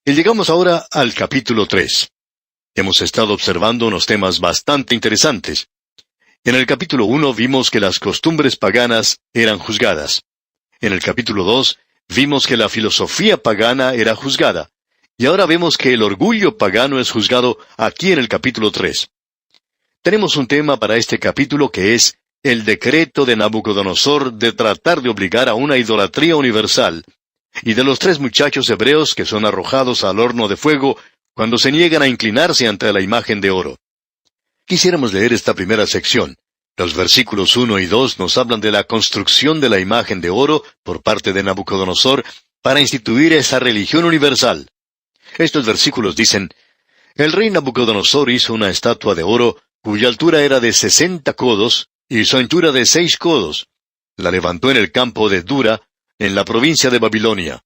Y llegamos ahora al capítulo 3. Hemos estado observando unos temas bastante interesantes. En el capítulo 1 vimos que las costumbres paganas eran juzgadas. En el capítulo 2 vimos que la filosofía pagana era juzgada. Y ahora vemos que el orgullo pagano es juzgado aquí en el capítulo 3. Tenemos un tema para este capítulo que es el decreto de Nabucodonosor de tratar de obligar a una idolatría universal, y de los 3 muchachos hebreos que son arrojados al horno de fuego cuando se niegan a inclinarse ante la imagen de oro. Quisiéramos leer esta primera sección. Los versículos 1 y 2 nos hablan de la construcción de la imagen de oro por parte de Nabucodonosor para instituir esa religión universal. Estos versículos dicen: El rey Nabucodonosor hizo una estatua de oro cuya altura era de 60 codos y su anchura de 6 codos. La levantó en el campo de Dura, en la provincia de Babilonia.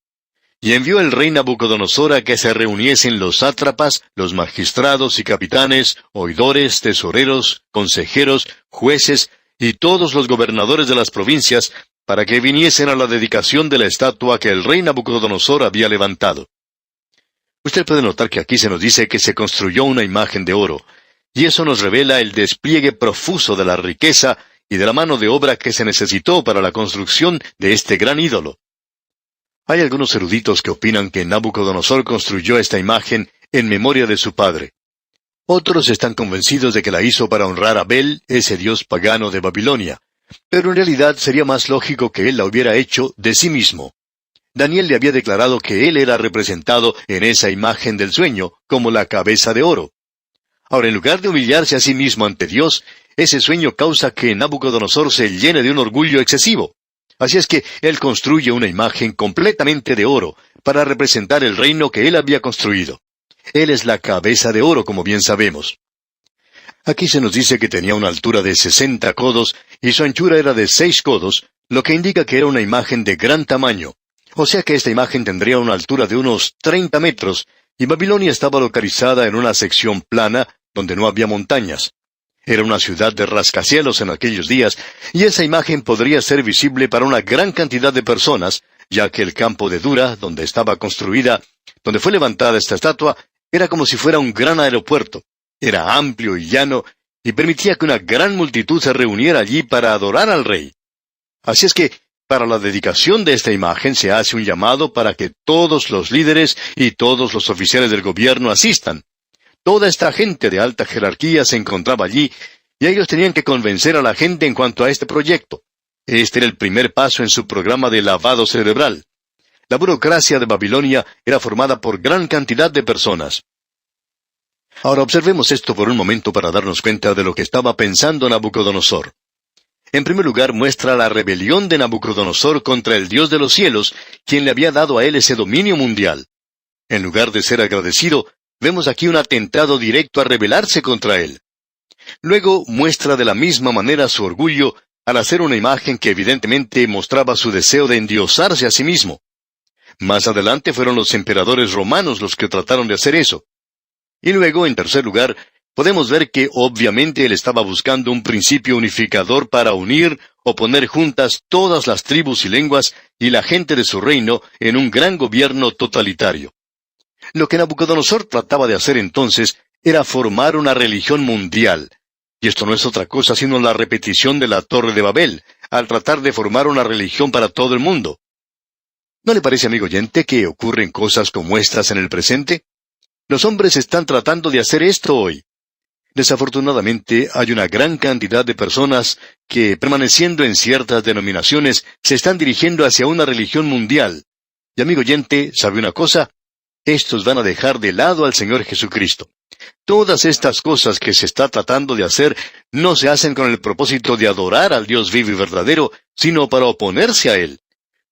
Y envió el rey Nabucodonosor a que se reuniesen los sátrapas, los magistrados y capitanes, oidores, tesoreros, consejeros, jueces y todos los gobernadores de las provincias, para que viniesen a la dedicación de la estatua que el rey Nabucodonosor había levantado. Usted puede notar que aquí se nos dice que se construyó una imagen de oro, y eso nos revela el despliegue profuso de la riqueza y de la mano de obra que se necesitó para la construcción de este gran ídolo. Hay algunos eruditos que opinan que Nabucodonosor construyó esta imagen en memoria de su padre. Otros están convencidos de que la hizo para honrar a Bel, ese dios pagano de Babilonia, pero en realidad sería más lógico que él la hubiera hecho de sí mismo. Daniel le había declarado que él era representado en esa imagen del sueño como la cabeza de oro. Ahora, en lugar de humillarse a sí mismo ante Dios, ese sueño causa que Nabucodonosor se llene de un orgullo excesivo. Así es que él construye una imagen completamente de oro para representar el reino que él había construido. Él es la cabeza de oro, como bien sabemos. Aquí se nos dice que tenía una altura de 60 codos y su anchura era de 6 codos, lo que indica que era una imagen de gran tamaño. O sea que esta imagen tendría una altura de unos 30 metros, y Babilonia estaba localizada en una sección plana donde no había montañas. Era una ciudad de rascacielos en aquellos días, y esa imagen podría ser visible para una gran cantidad de personas, ya que el campo de Dura, donde estaba construida, donde fue levantada esta estatua, era como si fuera un gran aeropuerto. Era amplio y llano, y permitía que una gran multitud se reuniera allí para adorar al rey. Así es que, para la dedicación de esta imagen se hace un llamado para que todos los líderes y todos los oficiales del gobierno asistan. Toda esta gente de alta jerarquía se encontraba allí, y ellos tenían que convencer a la gente en cuanto a este proyecto. Este era el primer paso en su programa de lavado cerebral. La burocracia de Babilonia era formada por gran cantidad de personas. Ahora observemos esto por un momento para darnos cuenta de lo que estaba pensando Nabucodonosor. En primer lugar, muestra la rebelión de Nabucodonosor contra el Dios de los cielos, quien le había dado a él ese dominio mundial. En lugar de ser agradecido, vemos aquí un atentado directo a rebelarse contra él. Luego muestra de la misma manera su orgullo al hacer una imagen que evidentemente mostraba su deseo de endiosarse a sí mismo. Más adelante fueron los emperadores romanos los que trataron de hacer eso. Y luego, en tercer lugar, podemos ver que obviamente él estaba buscando un principio unificador para unir o poner juntas todas las tribus y lenguas y la gente de su reino en un gran gobierno totalitario. Lo que Nabucodonosor trataba de hacer entonces era formar una religión mundial. Y esto no es otra cosa sino la repetición de la Torre de Babel, al tratar de formar una religión para todo el mundo. ¿No le parece, amigo oyente, que ocurren cosas como estas en el presente? Los hombres están tratando de hacer esto hoy. Desafortunadamente, hay una gran cantidad de personas que, permaneciendo en ciertas denominaciones, se están dirigiendo hacia una religión mundial. Y, amigo oyente, ¿sabe una cosa? Estos van a dejar de lado al Señor Jesucristo. Todas estas cosas que se está tratando de hacer no se hacen con el propósito de adorar al Dios vivo y verdadero, sino para oponerse a Él.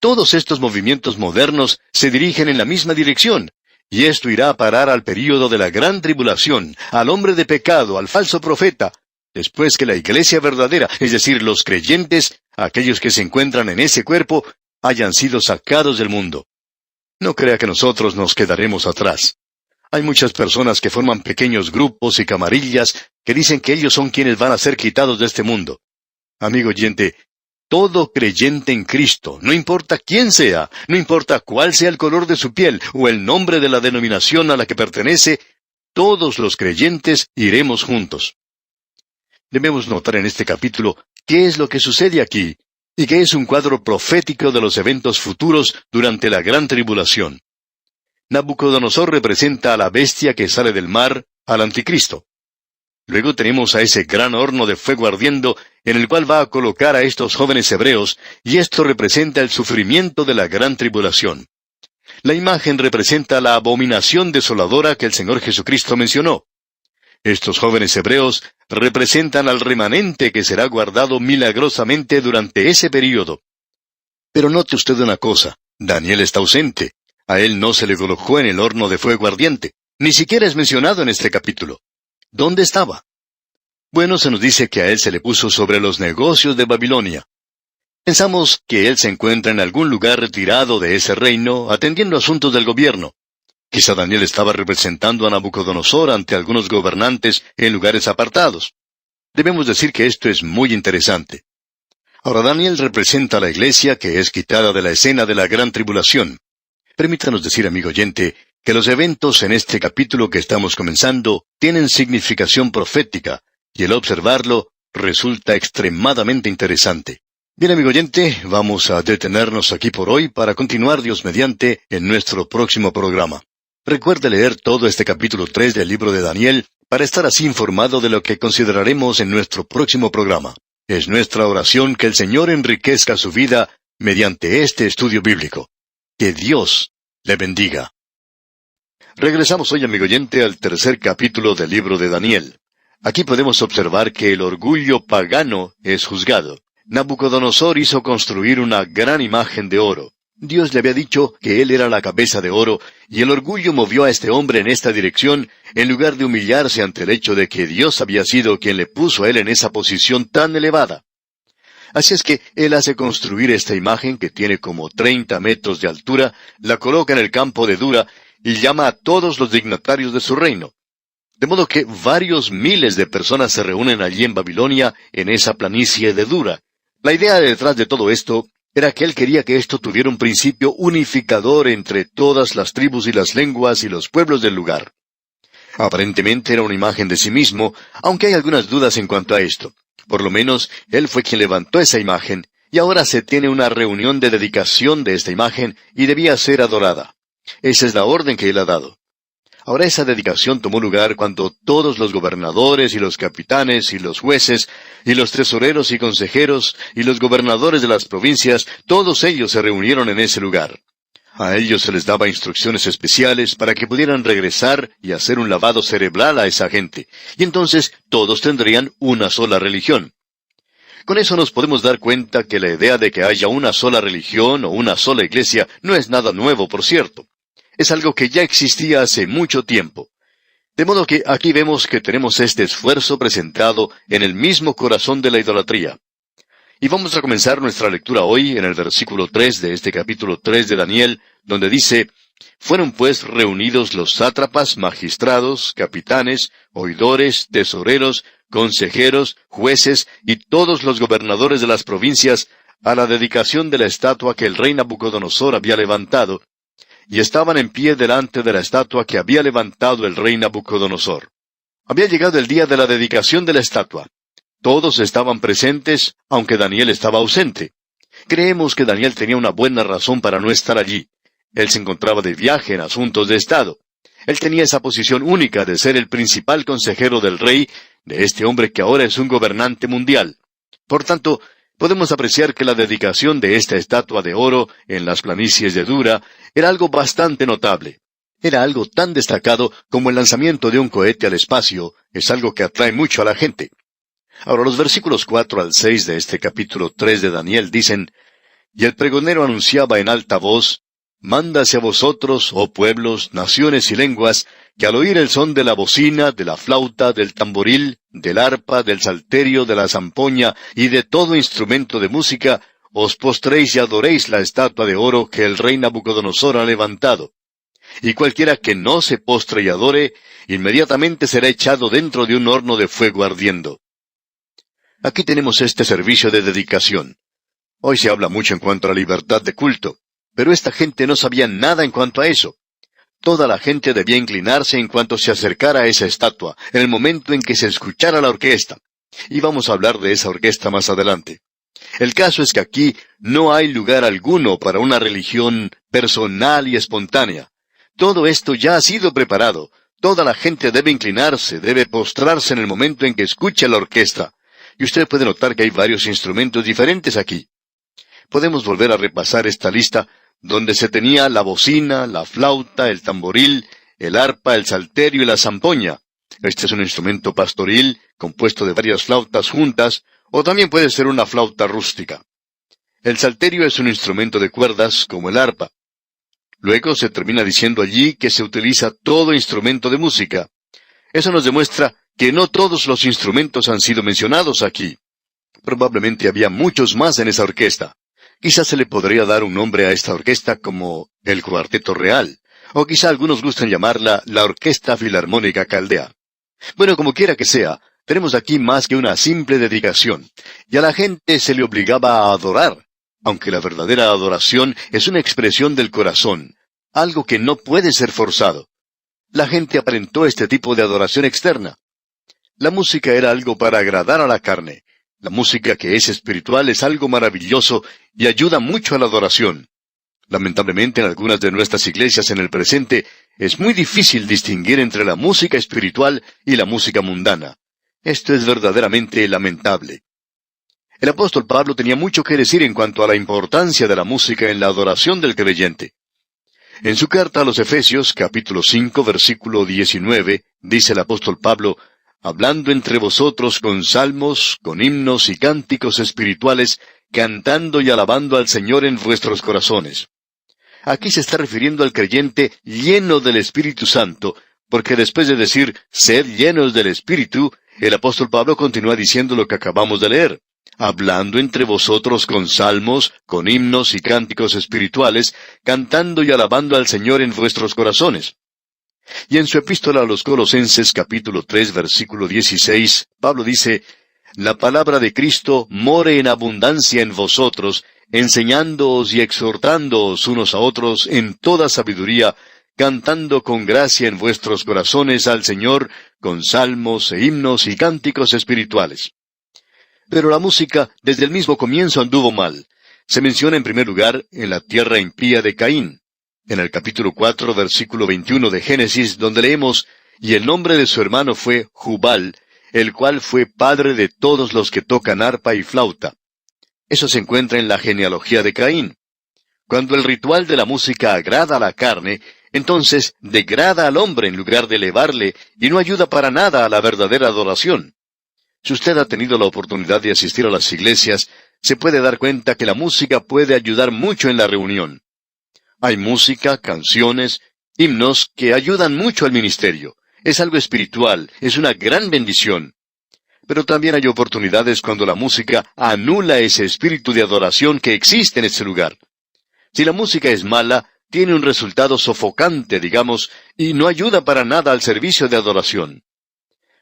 Todos estos movimientos modernos se dirigen en la misma dirección, y esto irá a parar al período de la gran tribulación, al hombre de pecado, al falso profeta, después que la iglesia verdadera, es decir, los creyentes, aquellos que se encuentran en ese cuerpo, hayan sido sacados del mundo. No crea que nosotros nos quedaremos atrás. Hay muchas personas que forman pequeños grupos y camarillas que dicen que ellos son quienes van a ser quitados de este mundo. Amigo oyente, Todo creyente en Cristo, no importa quién sea, no importa cuál sea el color de su piel o el nombre de la denominación a la que pertenece, todos los creyentes iremos juntos. Debemos notar en este capítulo qué es lo que sucede aquí, y que es un cuadro profético de los eventos futuros durante la gran tribulación. Nabucodonosor representa a la bestia que sale del mar, al anticristo. Luego tenemos a ese gran horno de fuego ardiendo, en el cual va a colocar a estos jóvenes hebreos, y esto representa el sufrimiento de la gran tribulación. La imagen representa la abominación desoladora que el Señor Jesucristo mencionó. Estos jóvenes hebreos representan al remanente que será guardado milagrosamente durante ese período. Pero note usted una cosa, Daniel está ausente. A él no se le colocó en el horno de fuego ardiente. Ni siquiera es mencionado en este capítulo. ¿Dónde estaba? Bueno, se nos dice que a él se le puso sobre los negocios de Babilonia. Pensamos que él se encuentra en algún lugar retirado de ese reino, atendiendo asuntos del gobierno. Quizá Daniel estaba representando a Nabucodonosor ante algunos gobernantes en lugares apartados. Debemos decir que esto es muy interesante. Ahora, Daniel representa a la iglesia que es quitada de la escena de la gran tribulación. Permítanos decir, amigo oyente, que los eventos en este capítulo que estamos comenzando tienen significación profética, y el observarlo resulta extremadamente interesante. Bien, amigo oyente, vamos a detenernos aquí por hoy para continuar, Dios mediante, en nuestro próximo programa. Recuerde leer todo este capítulo 3 del libro de Daniel para estar así informado de lo que consideraremos en nuestro próximo programa. Es nuestra oración que el Señor enriquezca su vida mediante este estudio bíblico. Que Dios le bendiga. Regresamos hoy, amigo oyente, al tercer capítulo del libro de Daniel. Aquí podemos observar que el orgullo pagano es juzgado. Nabucodonosor hizo construir una gran imagen de oro. Dios le había dicho que él era la cabeza de oro, y el orgullo movió a este hombre en esta dirección, en lugar de humillarse ante el hecho de que Dios había sido quien le puso a él en esa posición tan elevada. Así es que él hace construir esta imagen que tiene como 30 metros de altura, la coloca en el campo de Dura, y llama a todos los dignatarios de su reino. De modo que varios miles de personas se reúnen allí en Babilonia, en esa planicie de Dura. La idea detrás de todo esto era que él quería que esto tuviera un principio unificador entre todas las tribus y las lenguas y los pueblos del lugar. Aparentemente era una imagen de sí mismo, aunque hay algunas dudas en cuanto a esto. Por lo menos, él fue quien levantó esa imagen, y ahora se tiene una reunión de dedicación de esta imagen, y debía ser adorada. Esa es la orden que él ha dado. Ahora esa dedicación tomó lugar cuando todos los gobernadores y los capitanes y los jueces y los tesoreros y consejeros y los gobernadores de las provincias, todos ellos se reunieron en ese lugar. A ellos se les daba instrucciones especiales para que pudieran regresar y hacer un lavado cerebral a esa gente, y entonces todos tendrían una sola religión. Con eso nos podemos dar cuenta que la idea de que haya una sola religión o una sola iglesia no es nada nuevo, por cierto. Es algo que ya existía hace mucho tiempo. De modo que aquí vemos que tenemos este esfuerzo presentado en el mismo corazón de la idolatría. Y vamos a comenzar nuestra lectura hoy en el versículo 3 de este capítulo 3 de Daniel, donde dice: «Fueron pues reunidos los sátrapas, magistrados, capitanes, oidores, tesoreros, consejeros, jueces y todos los gobernadores de las provincias a la dedicación de la estatua que el rey Nabucodonosor había levantado, y estaban en pie delante de la estatua que había levantado el rey Nabucodonosor». Había llegado el día de la dedicación de la estatua. Todos estaban presentes, aunque Daniel estaba ausente. Creemos que Daniel tenía una buena razón para no estar allí. Él se encontraba de viaje en asuntos de Estado. Él tenía esa posición única de ser el principal consejero del rey, de este hombre que ahora es un gobernante mundial. Por tanto, podemos apreciar que la dedicación de esta estatua de oro en las planicies de Dura era algo bastante notable. Era algo tan destacado como el lanzamiento de un cohete al espacio. Es algo que atrae mucho a la gente. Ahora, los versículos 4 al 6 de este capítulo 3 de Daniel dicen: «Y el pregonero anunciaba en alta voz: Mándase a vosotros, oh pueblos, naciones y lenguas, que al oír el son de la bocina, de la flauta, del tamboril, del arpa, del salterio, de la zampoña y de todo instrumento de música, os postréis y adoréis la estatua de oro que el rey Nabucodonosor ha levantado. Y cualquiera que no se postre y adore, inmediatamente será echado dentro de un horno de fuego ardiendo». Aquí tenemos este servicio de dedicación. Hoy se habla mucho en cuanto a la libertad de culto, pero esta gente no sabía nada en cuanto a eso. Toda la gente debía inclinarse en cuanto se acercara a esa estatua, en el momento en que se escuchara la orquesta. Y vamos a hablar de esa orquesta más adelante. El caso es que aquí no hay lugar alguno para una religión personal y espontánea. Todo esto ya ha sido preparado. Toda la gente debe inclinarse, debe postrarse en el momento en que escuche la orquesta. Y usted puede notar que hay varios instrumentos diferentes aquí. Podemos volver a repasar esta lista donde se tenía la bocina, la flauta, el tamboril, el arpa, el salterio y la zampoña. Este es un instrumento pastoril compuesto de varias flautas juntas, o también puede ser una flauta rústica. El salterio es un instrumento de cuerdas como el arpa. Luego se termina diciendo allí que se utiliza todo instrumento de música. Eso nos demuestra que no todos los instrumentos han sido mencionados aquí. Probablemente había muchos más en esa orquesta. Quizás se le podría dar un nombre a esta orquesta como el Cuarteto Real, o quizá algunos gustan llamarla la Orquesta Filarmónica Caldea. Bueno, como quiera que sea, tenemos aquí más que una simple dedicación, y a la gente se le obligaba a adorar, aunque la verdadera adoración es una expresión del corazón, algo que no puede ser forzado. La gente aparentó este tipo de adoración externa. La música era algo para agradar a la carne. La música que es espiritual es algo maravilloso y ayuda mucho a la adoración. Lamentablemente en algunas de nuestras iglesias en el presente es muy difícil distinguir entre la música espiritual y la música mundana. Esto es verdaderamente lamentable. El apóstol Pablo tenía mucho que decir en cuanto a la importancia de la música en la adoración del creyente. En su carta a los Efesios, capítulo 5, versículo 19, dice el apóstol Pablo: hablando entre vosotros con salmos, con himnos y cánticos espirituales, cantando y alabando al Señor en vuestros corazones. Aquí se está refiriendo al creyente lleno del Espíritu Santo, porque después de decir, sed llenos del Espíritu, el apóstol Pablo continúa diciendo lo que acabamos de leer: hablando entre vosotros con salmos, con himnos y cánticos espirituales, cantando y alabando al Señor en vuestros corazones. Y en su epístola a los Colosenses capítulo 3 versículo 16, Pablo dice: la palabra de Cristo more en abundancia en vosotros, enseñándoos y exhortándoos unos a otros en toda sabiduría, cantando con gracia en vuestros corazones al Señor, con salmos e himnos y cánticos espirituales. Pero la música desde el mismo comienzo anduvo mal. Se menciona en primer lugar en la tierra impía de Caín. En el capítulo 4, versículo 21 de Génesis, donde leemos: y el nombre de su hermano fue Jubal, el cual fue padre de todos los que tocan arpa y flauta. Eso se encuentra en la genealogía de Caín. Cuando el ritual de la música agrada a la carne, entonces degrada al hombre en lugar de elevarle, y no ayuda para nada a la verdadera adoración. Si usted ha tenido la oportunidad de asistir a las iglesias, se puede dar cuenta que la música puede ayudar mucho en la reunión. Hay música, canciones, himnos que ayudan mucho al ministerio. Es algo espiritual, es una gran bendición. Pero también hay oportunidades cuando la música anula ese espíritu de adoración que existe en ese lugar. Si la música es mala, tiene un resultado sofocante, digamos, y no ayuda para nada al servicio de adoración.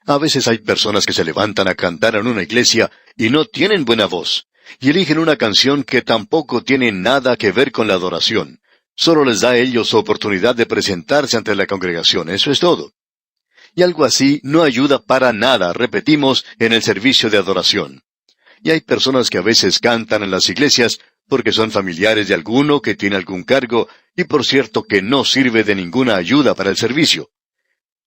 A veces hay personas que se levantan a cantar en una iglesia y no tienen buena voz, y eligen una canción que tampoco tiene nada que ver con la adoración. Solo les da a ellos oportunidad de presentarse ante la congregación, eso es todo. Y algo así no ayuda para nada, repetimos, en el servicio de adoración. Y hay personas que a veces cantan en las iglesias porque son familiares de alguno que tiene algún cargo, y por cierto que no sirve de ninguna ayuda para el servicio.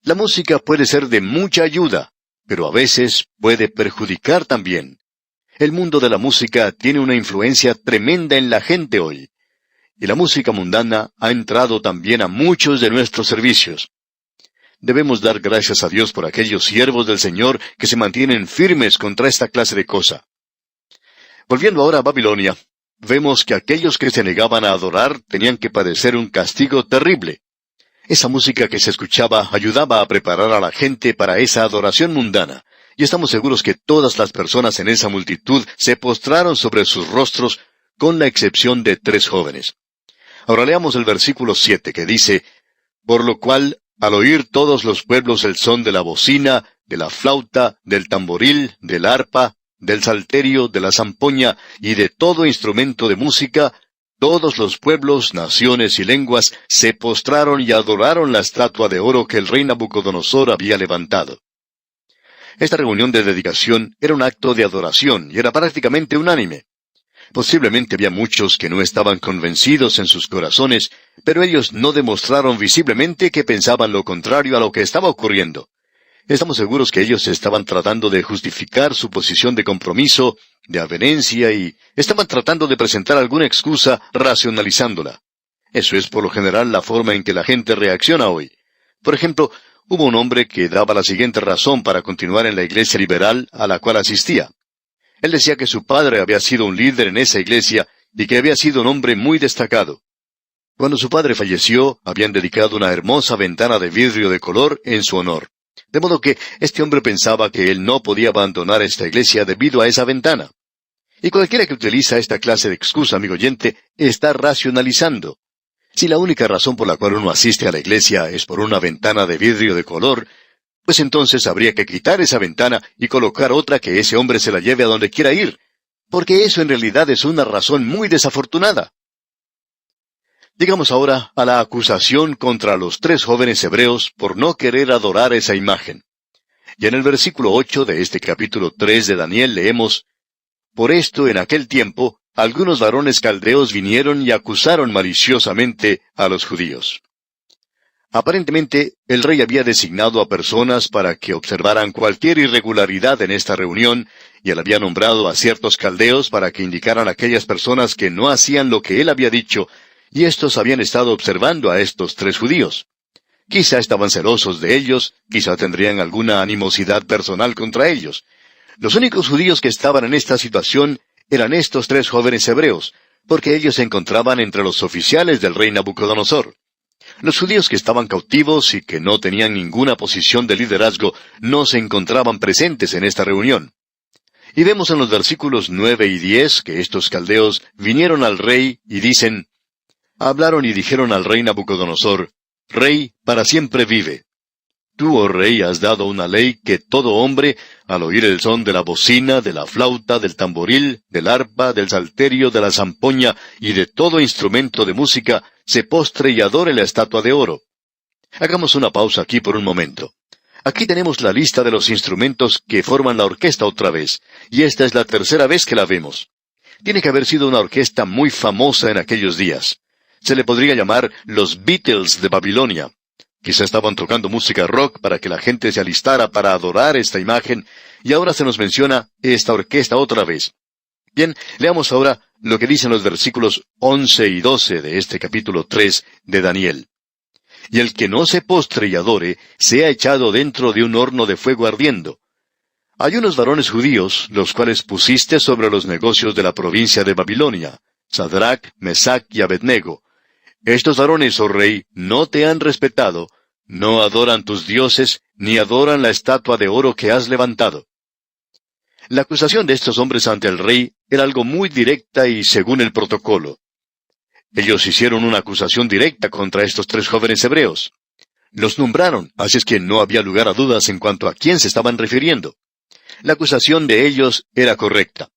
La música puede ser de mucha ayuda, pero a veces puede perjudicar también. El mundo de la música tiene una influencia tremenda en la gente hoy. Y la música mundana ha entrado también a muchos de nuestros servicios. Debemos dar gracias a Dios por aquellos siervos del Señor que se mantienen firmes contra esta clase de cosa. Volviendo ahora a Babilonia, vemos que aquellos que se negaban a adorar tenían que padecer un castigo terrible. Esa música que se escuchaba ayudaba a preparar a la gente para esa adoración mundana, y estamos seguros que todas las personas en esa multitud se postraron sobre sus rostros, con la excepción de 3 jóvenes. Ahora leamos el versículo 7 que dice: por lo cual, al oír todos los pueblos el son de la bocina, de la flauta, del tamboril, del arpa, del salterio, de la zampoña y de todo instrumento de música, todos los pueblos, naciones y lenguas se postraron y adoraron la estatua de oro que el rey Nabucodonosor había levantado. Esta reunión de dedicación era un acto de adoración y era prácticamente unánime. Posiblemente había muchos que no estaban convencidos en sus corazones, pero ellos no demostraron visiblemente que pensaban lo contrario a lo que estaba ocurriendo. Estamos seguros que ellos estaban tratando de justificar su posición de compromiso, de avenencia y estaban tratando de presentar alguna excusa racionalizándola. Eso es por lo general la forma en que la gente reacciona hoy. Por ejemplo, hubo un hombre que daba la siguiente razón para continuar en la iglesia liberal a la cual asistía. Él decía que su padre había sido un líder en esa iglesia y que había sido un hombre muy destacado. Cuando su padre falleció, habían dedicado una hermosa ventana de vidrio de color en su honor. De modo que este hombre pensaba que él no podía abandonar esta iglesia debido a esa ventana. Y cualquiera que utiliza esta clase de excusa, amigo oyente, está racionalizando. Si la única razón por la cual uno asiste a la iglesia es por una ventana de vidrio de color, pues entonces habría que quitar esa ventana y colocar otra que ese hombre se la lleve a donde quiera ir, porque eso en realidad es una razón muy desafortunada. Llegamos ahora a la acusación contra los 3 jóvenes hebreos por no querer adorar esa imagen. Y en el versículo 8 de este capítulo 3 de Daniel leemos: Por esto en aquel tiempo algunos varones caldeos vinieron y acusaron maliciosamente a los judíos. Aparentemente, el rey había designado a personas para que observaran cualquier irregularidad en esta reunión, y él había nombrado a ciertos caldeos para que indicaran a aquellas personas que no hacían lo que él había dicho, y estos habían estado observando a estos 3 judíos. Quizá estaban celosos de ellos, quizá tendrían alguna animosidad personal contra ellos. Los únicos judíos que estaban en esta situación eran estos 3 jóvenes hebreos, porque ellos se encontraban entre los oficiales del rey Nabucodonosor. Los judíos que estaban cautivos y que no tenían ninguna posición de liderazgo no se encontraban presentes en esta reunión. Y vemos en los versículos 9 y 10 que estos caldeos vinieron al rey y dicen: Hablaron y dijeron al rey Nabucodonosor: Rey, para siempre vive. Tú, oh rey, has dado una ley que todo hombre, al oír el son de la bocina, de la flauta, del tamboril, del arpa, del salterio, de la zampoña y de todo instrumento de música, se postre y adore la estatua de oro. Hagamos una pausa aquí por un momento. Aquí tenemos la lista de los instrumentos que forman la orquesta otra vez, y esta es la 3ª vez que la vemos. Tiene que haber sido una orquesta muy famosa en aquellos días. Se le podría llamar los Beatles de Babilonia. Quizá estaban tocando música rock para que la gente se alistara para adorar esta imagen, y ahora se nos menciona esta orquesta otra vez. Bien, leamos ahora lo que dicen los versículos 11 y 12 de este capítulo 3 de Daniel. Y el que no se postre y adore, sea echado dentro de un horno de fuego ardiendo. Hay unos varones judíos, los cuales pusiste sobre los negocios de la provincia de Babilonia, Sadrach, Mesach y Abednego. Estos varones, oh rey, no te han respetado, no adoran tus dioses, ni adoran la estatua de oro que has levantado. La acusación de estos hombres ante el rey era algo muy directa y según el protocolo. Ellos hicieron una acusación directa contra estos 3 jóvenes hebreos. Los nombraron, así es que no había lugar a dudas en cuanto a quién se estaban refiriendo. La acusación de ellos era correcta.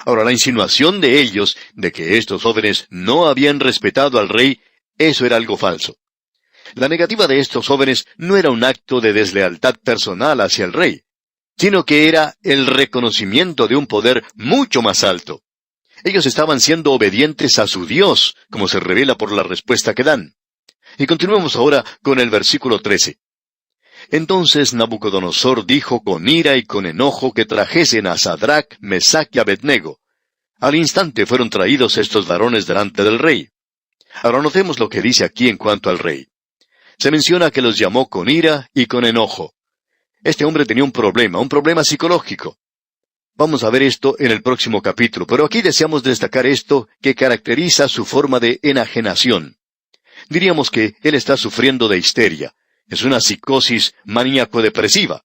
Ahora, la insinuación de ellos de que estos jóvenes no habían respetado al rey, eso era algo falso. La negativa de estos jóvenes no era un acto de deslealtad personal hacia el rey, sino que era el reconocimiento de un poder mucho más alto. Ellos estaban siendo obedientes a su Dios, como se revela por la respuesta que dan. Y continuemos ahora con el versículo 13. Entonces Nabucodonosor dijo con ira y con enojo que trajesen a Sadrach, Mesach y Abednego. Al instante fueron traídos estos varones delante del rey. Ahora notemos lo que dice aquí en cuanto al rey. Se menciona que los llamó con ira y con enojo. Este hombre tenía un problema psicológico. Vamos a ver esto en el próximo capítulo, pero aquí deseamos destacar esto que caracteriza su forma de enajenación. Diríamos que él está sufriendo de histeria. Es una psicosis maníaco-depresiva.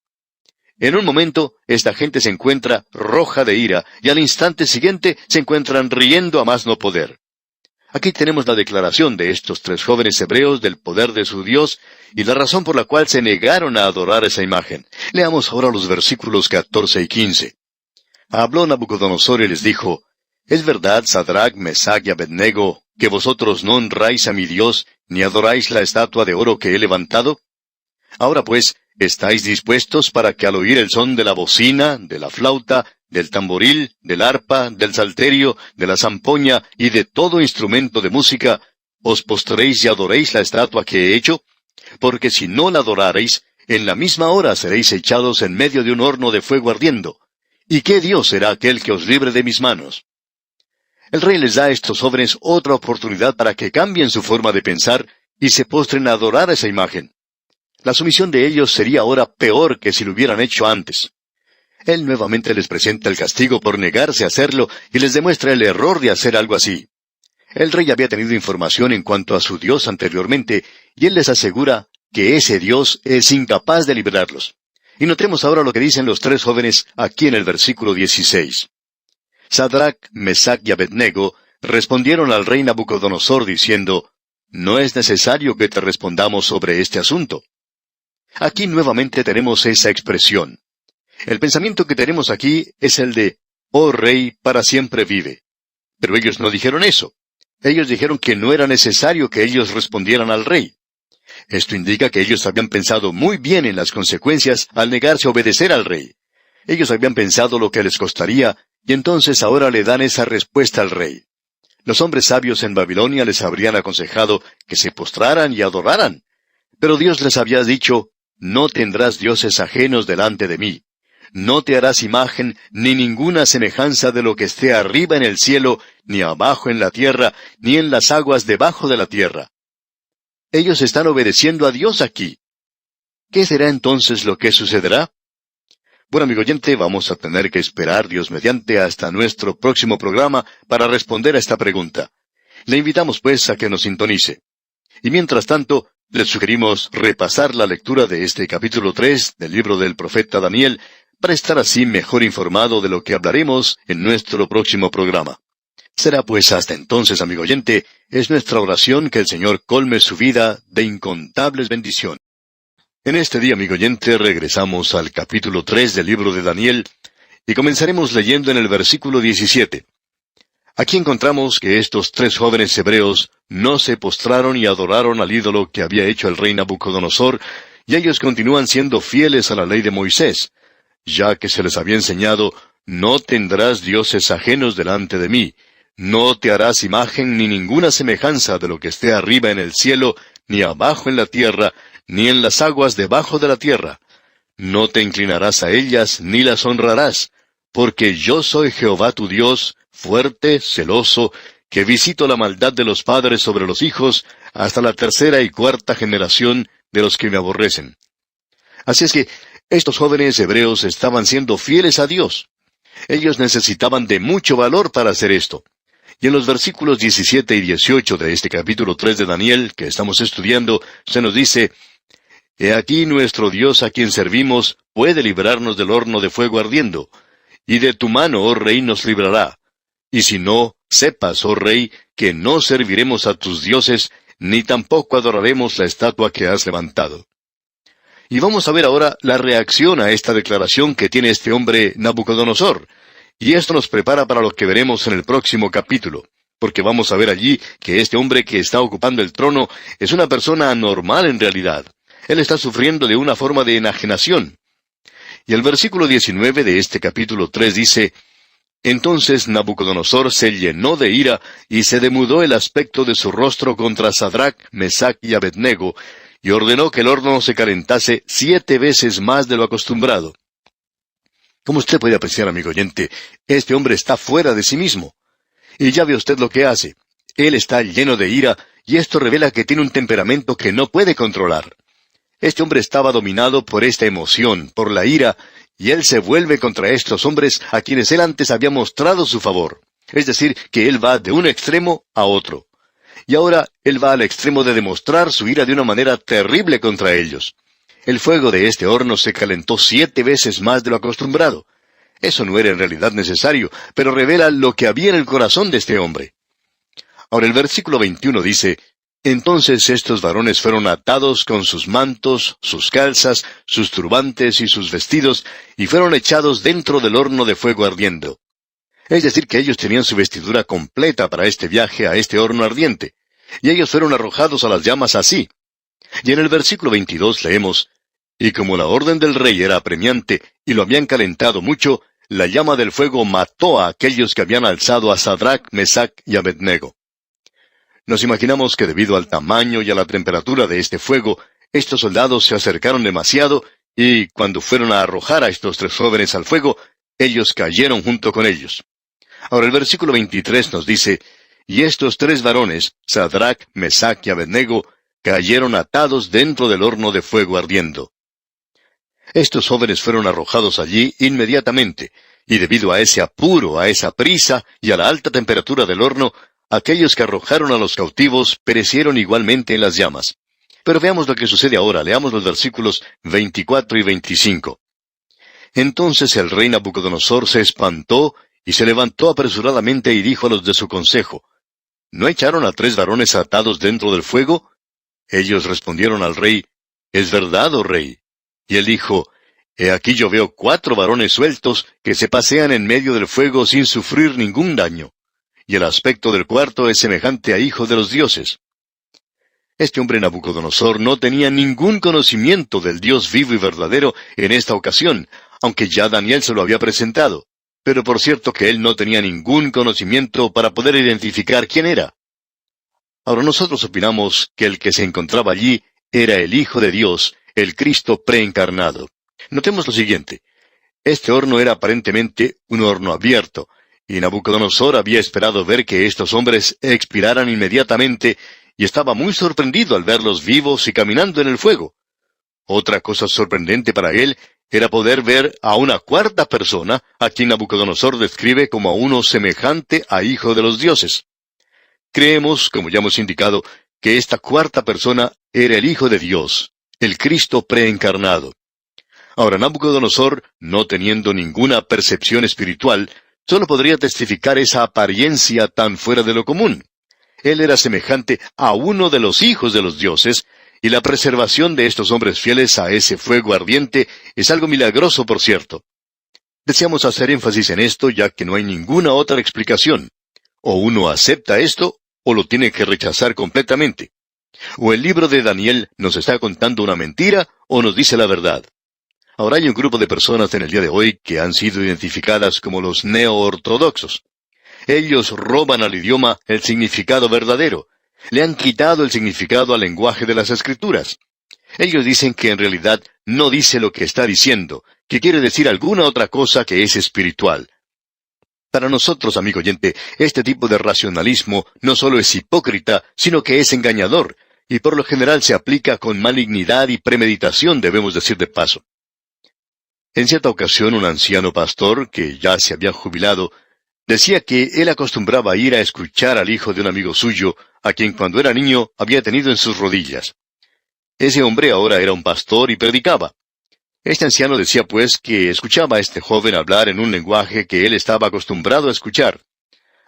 En un momento, esta gente se encuentra roja de ira, y al instante siguiente se encuentran riendo a más no poder. Aquí tenemos la declaración de estos 3 jóvenes hebreos del poder de su Dios, y la razón por la cual se negaron a adorar esa imagen. Leamos ahora los versículos 14 y 15. Habló Nabucodonosor y les dijo, ¿Es verdad, Sadrach, Mesach y Abednego, que vosotros no honráis a mi Dios, ni adoráis la estatua de oro que he levantado? Ahora pues, ¿estáis dispuestos para que al oír el son de la bocina, de la flauta, del tamboril, del arpa, del salterio, de la zampoña y de todo instrumento de música, os postréis y adoréis la estatua que he hecho? Porque si no la adorareis, en la misma hora seréis echados en medio de un horno de fuego ardiendo. ¿Y qué Dios será aquel que os libre de mis manos? El rey les da a estos jóvenes otra oportunidad para que cambien su forma de pensar y se postren a adorar a esa imagen. La sumisión de ellos sería ahora peor que si lo hubieran hecho antes. Él nuevamente les presenta el castigo por negarse a hacerlo y les demuestra el error de hacer algo así. El rey había tenido información en cuanto a su Dios anteriormente, y él les asegura que ese Dios es incapaz de librarlos. Y notemos ahora lo que dicen los tres jóvenes aquí en el versículo 16. Sadrach, Mesach y Abednego respondieron al rey Nabucodonosor diciendo, «No es necesario que te respondamos sobre este asunto». Aquí nuevamente tenemos esa expresión. El pensamiento que tenemos aquí es el de, «Oh rey, para siempre vive». Pero ellos no dijeron eso. Ellos dijeron que no era necesario que ellos respondieran al rey. Esto indica que ellos habían pensado muy bien en las consecuencias al negarse a obedecer al rey. Ellos habían pensado lo que les costaría, y entonces ahora le dan esa respuesta al rey. Los hombres sabios en Babilonia les habrían aconsejado que se postraran y adoraran. Pero Dios les había dicho, «No tendrás dioses ajenos delante de mí. No te harás imagen ni ninguna semejanza de lo que esté arriba en el cielo, ni abajo en la tierra, ni en las aguas debajo de la tierra». Ellos están obedeciendo a Dios aquí. ¿Qué será entonces lo que sucederá? Bueno, amigo oyente, vamos a tener que esperar, Dios mediante, hasta nuestro próximo programa para responder a esta pregunta. Le invitamos, pues, a que nos sintonice. Y mientras tanto, les sugerimos repasar la lectura de este capítulo 3 del libro del profeta Daniel, para estar así mejor informado de lo que hablaremos en nuestro próximo programa. Será pues hasta entonces, amigo oyente, es nuestra oración que el Señor colme su vida de incontables bendiciones. En este día, amigo oyente, regresamos al capítulo 3 del libro de Daniel y comenzaremos leyendo en el versículo 17. Aquí encontramos que estos tres jóvenes hebreos no se postraron y adoraron al ídolo que había hecho el rey Nabucodonosor, y ellos continúan siendo fieles a la ley de Moisés, ya que se les había enseñado, «No tendrás dioses ajenos delante de mí, no te harás imagen ni ninguna semejanza de lo que esté arriba en el cielo, ni abajo en la tierra, ni en las aguas debajo de la tierra. No te inclinarás a ellas, ni las honrarás, porque yo soy Jehová tu Dios, fuerte, celoso, que visito la maldad de los padres sobre los hijos, hasta la tercera y cuarta generación de los que me aborrecen». Así es que estos jóvenes hebreos estaban siendo fieles a Dios. Ellos necesitaban de mucho valor para hacer esto. Y en los versículos 17 y 18 de este capítulo 3 de Daniel, que estamos estudiando, se nos dice, «He aquí nuestro Dios a quien servimos puede librarnos del horno de fuego ardiendo, y de tu mano, oh rey, nos librará. Y si no, sepas, oh rey, que no serviremos a tus dioses, ni tampoco adoraremos la estatua que has levantado». Y vamos a ver ahora la reacción a esta declaración que tiene este hombre Nabucodonosor. Y esto nos prepara para lo que veremos en el próximo capítulo, porque vamos a ver allí que este hombre que está ocupando el trono es una persona anormal en realidad. Él está sufriendo de una forma de enajenación. Y el versículo 19 de este capítulo 3 dice, «Entonces Nabucodonosor se llenó de ira y se demudó el aspecto de su rostro contra Sadrach, Mesach y Abednego, y ordenó que el horno se calentase 7 veces más de lo acostumbrado». Como usted puede apreciar, amigo oyente, este hombre está fuera de sí mismo. Y ya ve usted lo que hace. Él está lleno de ira, y esto revela que tiene un temperamento que no puede controlar. Este hombre estaba dominado por esta emoción, por la ira, y él se vuelve contra estos hombres a quienes él antes había mostrado su favor. Es decir, que él va de un extremo a otro. Y ahora él va al extremo de demostrar su ira de una manera terrible contra ellos. El fuego de este horno se calentó 7 veces más de lo acostumbrado. Eso no era en realidad necesario, pero revela lo que había en el corazón de este hombre. Ahora el versículo 21 dice, Entonces estos varones fueron atados con sus mantos, sus calzas, sus turbantes y sus vestidos, y fueron echados dentro del horno de fuego ardiendo. Es decir, que ellos tenían su vestidura completa para este viaje a este horno ardiente, y ellos fueron arrojados a las llamas así. Y en el versículo 22 leemos, «Y como la orden del rey era apremiante, y lo habían calentado mucho, la llama del fuego mató a aquellos que habían alzado a Sadrach, Mesach y Abednego». Nos imaginamos que debido al tamaño y a la temperatura de este fuego, estos soldados se acercaron demasiado, y cuando fueron a arrojar a estos tres jóvenes al fuego, ellos cayeron junto con ellos. Ahora el versículo 23 nos dice, «Y estos tres varones, Sadrach, Mesach y Abednego, cayeron atados dentro del horno de fuego ardiendo». Estos jóvenes fueron arrojados allí inmediatamente, y debido a ese apuro, a esa prisa y a la alta temperatura del horno, aquellos que arrojaron a los cautivos perecieron igualmente en las llamas. Pero veamos lo que sucede ahora. Leamos los versículos 24 y 25. Entonces el rey Nabucodonosor se espantó y se levantó apresuradamente y dijo a los de su consejo, ¿no echaron a tres varones atados dentro del fuego? Ellos respondieron al rey, «Es verdad, oh rey». Y él dijo, «He aquí yo veo 4 varones sueltos que se pasean en medio del fuego sin sufrir ningún daño. Y el aspecto del cuarto es semejante a hijo de los dioses». Este hombre Nabucodonosor no tenía ningún conocimiento del Dios vivo y verdadero en esta ocasión, aunque ya Daniel se lo había presentado. Pero por cierto que él no tenía ningún conocimiento para poder identificar quién era. Ahora nosotros opinamos que el que se encontraba allí era el Hijo de Dios, el Cristo preencarnado. Notemos lo siguiente. Este horno era aparentemente un horno abierto, y Nabucodonosor había esperado ver que estos hombres expiraran inmediatamente, y estaba muy sorprendido al verlos vivos y caminando en el fuego. Otra cosa sorprendente para él era poder ver a una cuarta persona, a quien Nabucodonosor describe como a uno semejante a hijo de los dioses. Creemos, como ya hemos indicado, que esta cuarta persona era el Hijo de Dios, el Cristo preencarnado. Ahora, Nabucodonosor, no teniendo ninguna percepción espiritual, solo podría testificar esa apariencia tan fuera de lo común. Él era semejante a uno de los hijos de los dioses, y la preservación de estos hombres fieles a ese fuego ardiente es algo milagroso, por cierto. Deseamos hacer énfasis en esto, ya que no hay ninguna otra explicación. O uno acepta esto, o lo tiene que rechazar completamente. O el libro de Daniel nos está contando una mentira, o nos dice la verdad. Ahora hay un grupo de personas en el día de hoy que han sido identificadas como los neo-ortodoxos. Ellos roban al idioma el significado verdadero. Le han quitado el significado al lenguaje de las Escrituras. Ellos dicen que en realidad no dice lo que está diciendo, que quiere decir alguna otra cosa que es espiritual. Para nosotros, amigo oyente, este tipo de racionalismo no solo es hipócrita, sino que es engañador, y por lo general se aplica con malignidad y premeditación, debemos decir de paso. En cierta ocasión, un anciano pastor, que ya se había jubilado, decía que él acostumbraba ir a escuchar al hijo de un amigo suyo, a quien cuando era niño había tenido en sus rodillas. Ese hombre ahora era un pastor y predicaba. Este anciano decía pues que escuchaba a este joven hablar en un lenguaje que él estaba acostumbrado a escuchar.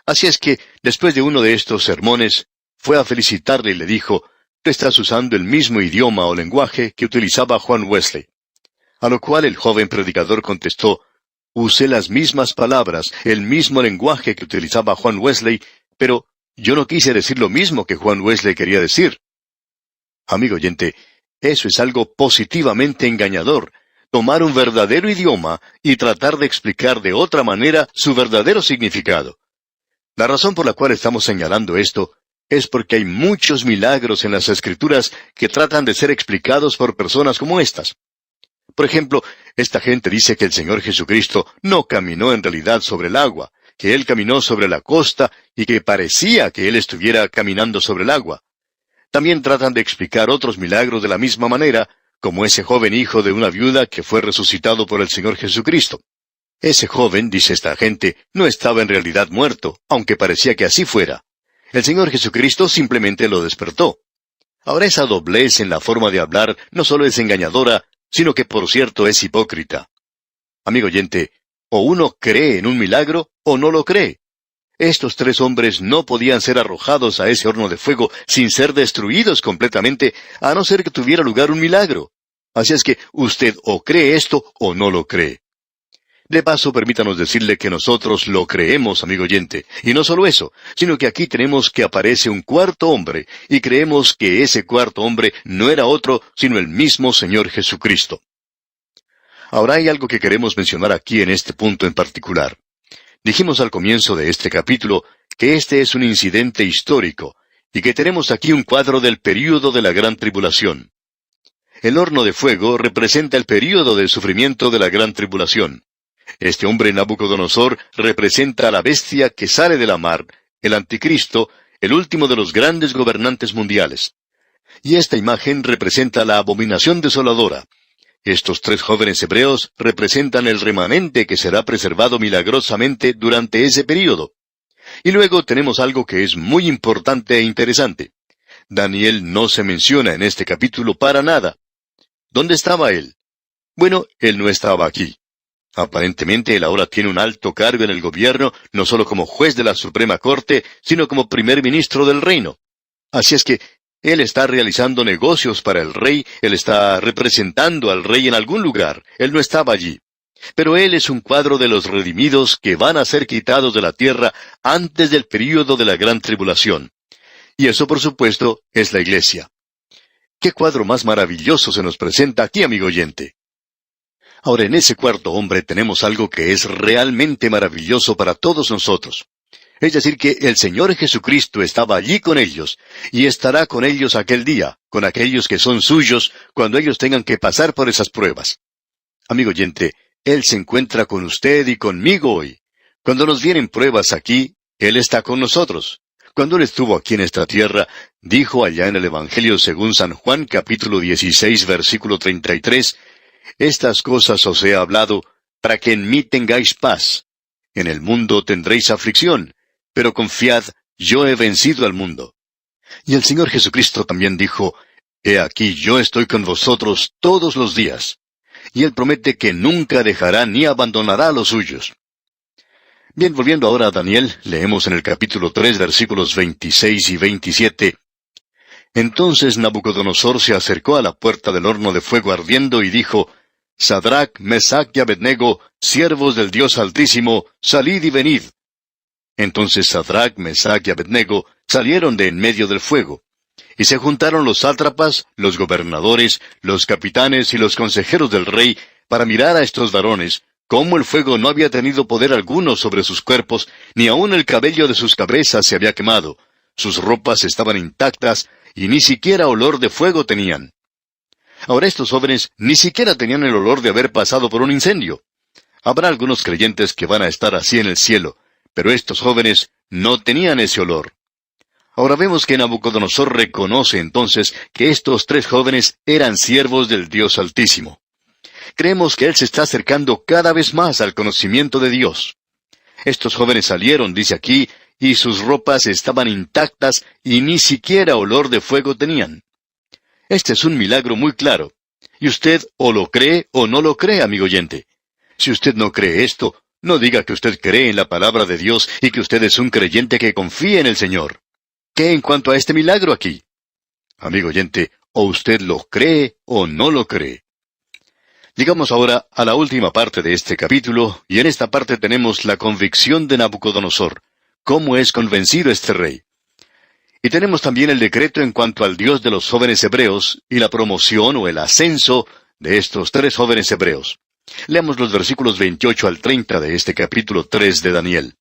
Así es que, después de uno de estos sermones, fue a felicitarle y le dijo, «Tú estás usando el mismo idioma o lenguaje que utilizaba Juan Wesley». A lo cual el joven predicador contestó, «Usé las mismas palabras, el mismo lenguaje que utilizaba Juan Wesley, pero yo no quise decir lo mismo que Juan Wesley quería decir». Amigo oyente, eso es algo positivamente engañador. Tomar un verdadero idioma y tratar de explicar de otra manera su verdadero significado. La razón por la cual estamos señalando esto es porque hay muchos milagros en las Escrituras que tratan de ser explicados por personas como estas. Por ejemplo, esta gente dice que el Señor Jesucristo no caminó en realidad sobre el agua, que Él caminó sobre la costa y que parecía que Él estuviera caminando sobre el agua. También tratan de explicar otros milagros de la misma manera, como ese joven hijo de una viuda que fue resucitado por el Señor Jesucristo. Ese joven, dice esta gente, no estaba en realidad muerto, aunque parecía que así fuera. El Señor Jesucristo simplemente lo despertó. Ahora esa doblez en la forma de hablar no solo es engañadora, sino que por cierto es hipócrita. Amigo oyente, o uno cree en un milagro o no lo cree. Estos tres hombres no podían ser arrojados a ese horno de fuego sin ser destruidos completamente, a no ser que tuviera lugar un milagro. Así es que usted o cree esto o no lo cree. De paso, permítanos decirle que nosotros lo creemos, amigo oyente. Y no solo eso, sino que aquí tenemos que aparece un cuarto hombre, y creemos que ese cuarto hombre no era otro, sino el mismo Señor Jesucristo. Ahora hay algo que queremos mencionar aquí en este punto en particular. Dijimos al comienzo de este capítulo que este es un incidente histórico, y que tenemos aquí un cuadro del período de la Gran Tribulación. El horno de fuego representa el período del sufrimiento de la Gran Tribulación. Este hombre Nabucodonosor representa a la bestia que sale de la mar, el anticristo, el último de los grandes gobernantes mundiales. Y esta imagen representa la abominación desoladora. Estos tres jóvenes hebreos representan el remanente que será preservado milagrosamente durante ese período. Y luego tenemos algo que es muy importante e interesante. Daniel no se menciona en este capítulo para nada. ¿Dónde estaba él? Bueno, él no estaba aquí. Aparentemente él ahora tiene un alto cargo en el gobierno, no solo como juez de la Suprema Corte, sino como primer ministro del reino. Así es que él está realizando negocios para el rey, él está representando al rey en algún lugar, él no estaba allí. Pero él es un cuadro de los redimidos que van a ser quitados de la tierra antes del período de la gran tribulación. Y eso, por supuesto, es la iglesia. ¿Qué cuadro más maravilloso se nos presenta aquí, amigo oyente? Ahora, en ese cuarto hombre tenemos algo que es realmente maravilloso para todos nosotros. Es decir, que el Señor Jesucristo estaba allí con ellos, y estará con ellos aquel día, con aquellos que son suyos, cuando ellos tengan que pasar por esas pruebas. Amigo oyente, Él se encuentra con usted y conmigo hoy. Cuando nos vienen pruebas aquí, Él está con nosotros. Cuando Él estuvo aquí en esta tierra, dijo allá en el Evangelio según San Juan, capítulo 16, versículo 33, «Estas cosas os he hablado, para que en mí tengáis paz. En el mundo tendréis aflicción, pero confiad, yo he vencido al mundo». Y el Señor Jesucristo también dijo, «He aquí yo estoy con vosotros todos los días». Y Él promete que nunca dejará ni abandonará a los suyos. Bien, volviendo ahora a Daniel, leemos en el capítulo 3, versículos 26 y 27. Entonces Nabucodonosor se acercó a la puerta del horno de fuego ardiendo y dijo, «Sadrach, Mesach y Abednego, siervos del Dios Altísimo, salid y venid». Entonces Sadrach, Mesach y Abednego salieron de en medio del fuego. Y se juntaron los sátrapas, los gobernadores, los capitanes y los consejeros del rey para mirar a estos varones, cómo el fuego no había tenido poder alguno sobre sus cuerpos, ni aun el cabello de sus cabezas se había quemado. Sus ropas estaban intactas, y ni siquiera olor de fuego tenían. Ahora estos jóvenes ni siquiera tenían el olor de haber pasado por un incendio. Habrá algunos creyentes que van a estar así en el cielo, pero estos jóvenes no tenían ese olor. Ahora vemos que Nabucodonosor reconoce entonces que estos tres jóvenes eran siervos del Dios Altísimo. Creemos que él se está acercando cada vez más al conocimiento de Dios. Estos jóvenes salieron, dice aquí, y sus ropas estaban intactas y ni siquiera olor de fuego tenían. Este es un milagro muy claro. Y usted o lo cree o no lo cree, amigo oyente. Si usted no cree esto, no diga que usted cree en la palabra de Dios y que usted es un creyente que confía en el Señor. ¿Qué en cuanto a este milagro aquí? Amigo oyente, o usted lo cree o no lo cree. Llegamos ahora a la última parte de este capítulo, y en esta parte tenemos la convicción de Nabucodonosor. ¿Cómo es convencido este rey? Y tenemos también el decreto en cuanto al Dios de los jóvenes hebreos y la promoción o el ascenso de estos tres jóvenes hebreos. Leamos los versículos 28 al 30 de este capítulo 3 de Daniel.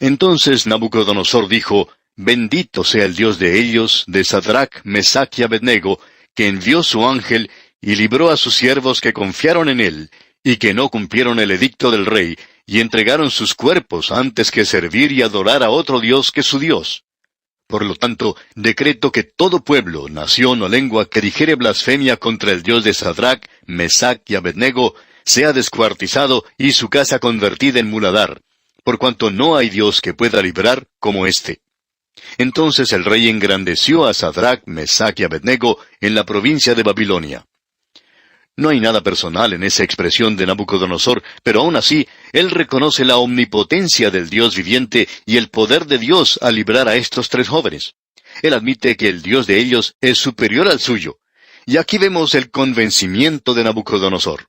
Entonces Nabucodonosor dijo, «Bendito sea el Dios de ellos, de Sadrach, Mesach y Abednego, que envió su ángel y libró a sus siervos que confiaron en él, y que no cumplieron el edicto del rey, y entregaron sus cuerpos antes que servir y adorar a otro Dios que su Dios. Por lo tanto, decreto que todo pueblo, nación o lengua que dijere blasfemia contra el Dios de Sadrach, Mesach y Abednego, sea descuartizado y su casa convertida en muladar, por cuanto no hay Dios que pueda librar como éste». Entonces el rey engrandeció a Sadrach, Mesach y Abednego en la provincia de Babilonia. No hay nada personal en esa expresión de Nabucodonosor, pero aún así, él reconoce la omnipotencia del Dios viviente y el poder de Dios al librar a estos tres jóvenes. Él admite que el Dios de ellos es superior al suyo. Y aquí vemos el convencimiento de Nabucodonosor.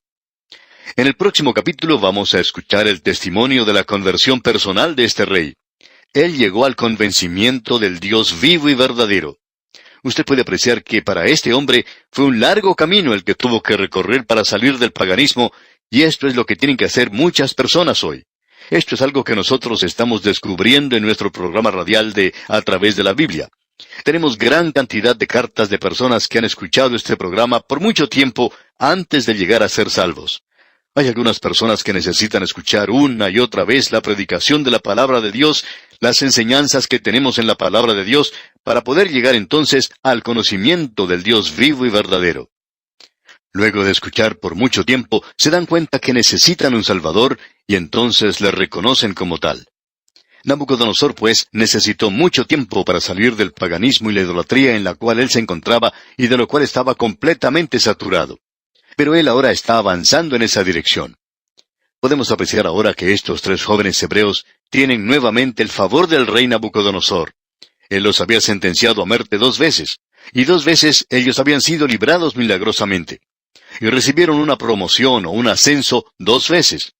En el próximo capítulo vamos a escuchar el testimonio de la conversión personal de este rey. Él llegó al convencimiento del Dios vivo y verdadero. Usted puede apreciar que para este hombre fue un largo camino el que tuvo que recorrer para salir del paganismo, y esto es lo que tienen que hacer muchas personas hoy. Esto es algo que nosotros estamos descubriendo en nuestro programa radial de A través de la Biblia. Tenemos gran cantidad de cartas de personas que han escuchado este programa por mucho tiempo antes de llegar a ser salvos. Hay algunas personas que necesitan escuchar una y otra vez la predicación de la palabra de Dios, las enseñanzas que tenemos en la palabra de Dios, para poder llegar entonces al conocimiento del Dios vivo y verdadero. Luego de escuchar por mucho tiempo, se dan cuenta que necesitan un Salvador y entonces le reconocen como tal. Nabucodonosor, pues, necesitó mucho tiempo para salir del paganismo y la idolatría en la cual él se encontraba y de lo cual estaba completamente saturado. Pero él ahora está avanzando en esa dirección. Podemos apreciar ahora que estos tres jóvenes hebreos tienen nuevamente el favor del rey Nabucodonosor. Él los había sentenciado a muerte 2 veces, y 2 veces ellos habían sido librados milagrosamente. Y recibieron una promoción o un ascenso 2 veces.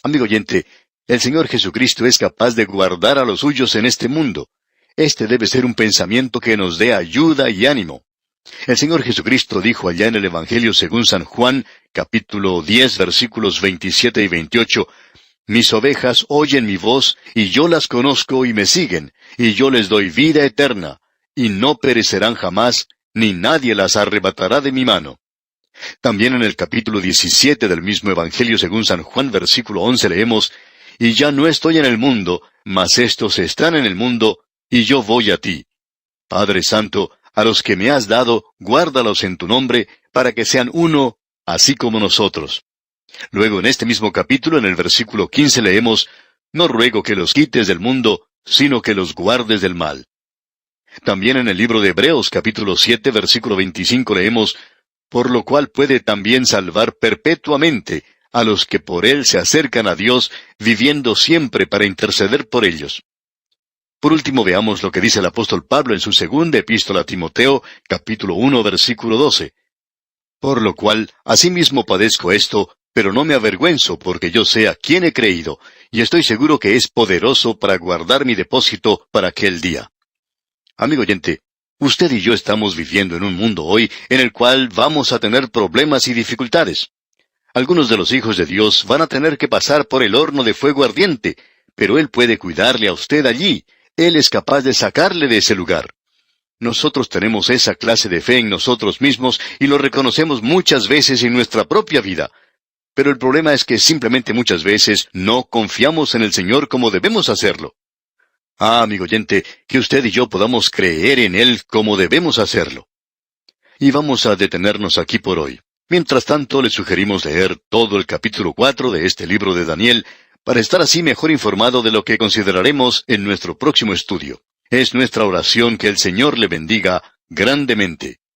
Amigo oyente, el Señor Jesucristo es capaz de guardar a los suyos en este mundo. Este debe ser un pensamiento que nos dé ayuda y ánimo. El Señor Jesucristo dijo allá en el Evangelio según San Juan, capítulo 10, versículos 27 y 28, «Mis ovejas oyen mi voz, y yo las conozco y me siguen, y yo les doy vida eterna, y no perecerán jamás, ni nadie las arrebatará de mi mano». También en el capítulo 17 del mismo Evangelio según San Juan, versículo 11, leemos, «Y ya no estoy en el mundo, mas estos están en el mundo, y yo voy a ti. Padre Santo, a los que me has dado, guárdalos en tu nombre, para que sean uno, así como nosotros». Luego en este mismo capítulo, en el versículo 15, leemos, «No ruego que los quites del mundo, sino que los guardes del mal». También en el libro de Hebreos, capítulo 7, versículo 25, leemos, «Por lo cual puede también salvar perpetuamente a los que por él se acercan a Dios, viviendo siempre para interceder por ellos». Por último, veamos lo que dice el apóstol Pablo en su segunda epístola a Timoteo, capítulo 1, versículo 12. «Por lo cual, asimismo padezco esto, pero no me avergüenzo, porque yo sé a quién he creído, y estoy seguro que es poderoso para guardar mi depósito para aquel día». Amigo oyente, usted y yo estamos viviendo en un mundo hoy en el cual vamos a tener problemas y dificultades. Algunos de los hijos de Dios van a tener que pasar por el horno de fuego ardiente, pero Él puede cuidarle a usted allí. Él es capaz de sacarle de ese lugar. Nosotros tenemos esa clase de fe en nosotros mismos y lo reconocemos muchas veces en nuestra propia vida. Pero el problema es que simplemente muchas veces no confiamos en el Señor como debemos hacerlo. Amigo oyente, que usted y yo podamos creer en Él como debemos hacerlo. Y vamos a detenernos aquí por hoy. Mientras tanto, le sugerimos leer todo el capítulo 4 de este libro de Daniel, para estar así mejor informado de lo que consideraremos en nuestro próximo estudio. Es nuestra oración que el Señor le bendiga grandemente.